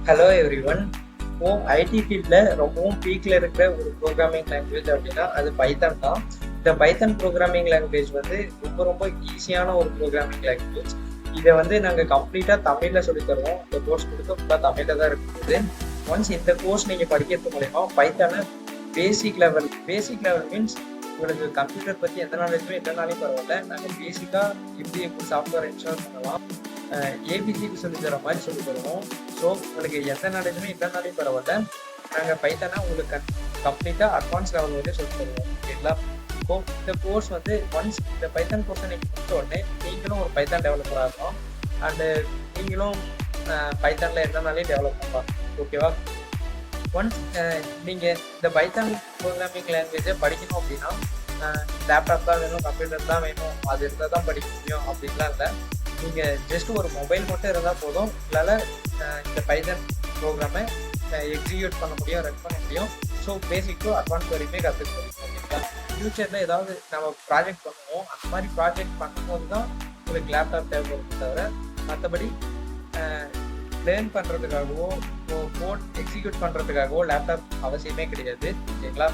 Hello everyone. இப்போ ID ஃபீல்டில் ரொம்பவும் பீக்கில் இருக்கிற ஒரு ப்ரோக்ராமிங் லாங்குவேஜ் அப்படின்னா அது பைத்தான் தான். இந்த பைத்தான் ப்ரோக்ராமிங் லாங்குவேஜ் வந்து ரொம்ப ரொம்ப ஈஸியான ஒரு ப்ரோக்ராமிங் லாங்குவேஜ். இதை வந்து நாங்கள் கம்ப்ளீட்டாக தமிழில் சொல்லித் தருவோம். இந்த கோர்ஸ் கொடுக்க ஃபுல்லாக தமிழில் தான் இருக்குது. ஒன்ஸ் இந்த கோர்ஸ் நீங்கள் படிக்கிறது மூலயமா பைத்தானை பேசிக் லெவல் மீன்ஸ் உங்களுக்கு கம்ப்யூட்டர் பற்றி எந்த நாலேஜுமே இல்லைனாலும் பரவாயில்ல. நாங்கள் பேசிக்காக எப்படி சாஃப்ட்வேர் இன்ஸ்டால் பண்ணலாம், ஏபிசிடி சொல்லி தர மாதிரி சொல்லி தருவோம். ஸோ உங்களுக்கு எந்த நாலேஜுமே இல்லைனாலும் பரவாயில்ல, நாங்கள் பைத்தானா உங்களுக்கு கம்ப்ளீட்டாக அட்வான்ஸ் லெவல் வந்து சொல்லி தருவோம். ஓகேங்களா? ஸோ இந்த கோர்ஸ் வந்து ஒன்ஸ் இந்த பைத்தான் கோர்ஸை நீங்கள் முடிச்ச உடனே நீங்களும் ஒரு பைத்தான் டெவலப்பராக இருக்கும். அண்டு நீங்களும் பைத்தானில் என்னனாலையும் டெவலப் பண்ணலாம். ஓகேவா? ஒன்ஸ் நீங்கள் இந்த பைத்தான் ப்ரோக்ராமிங் லாங்குவேஜை படிக்கணும் அப்படின்னா லேப்டாப் தான் வேணும், கம்ப்யூட்டர் தான் வேணும், அது இருந்தால் தான் படிக்க முடியும் அப்படின்லாம் இல்லை. நீங்கள் ஜஸ்ட் ஒரு மொபைல் மட்டும் இருந்தால் போதும், உங்களால் இந்த பைத்தான் ப்ரோக்ராமை எக்ஸிக்யூட் பண்ண முடியும், ரன் பண்ண முடியும். ஸோ பேசிக் டு அட்வான்ஸ் வரைக்குமே கற்றுக்க முடியும். ஓகேங்களா? ஃப்யூச்சரில் ஏதாவது நம்ம ப்ராஜெக்ட் பண்ணுவோம், அந்த மாதிரி ப்ராஜெக்ட் பண்ணும்போது தான் உங்களுக்கு லேப்டாப் தேவைப்படுறது தவிர மற்றபடி லேர்ன் பண்ணுறதுக்காகவோ கோட் எக்ஸிக்யூட் பண்ணுறதுக்காகவோ லேப்டாப் அவசியமே கிடையாது. ஓகேங்களா?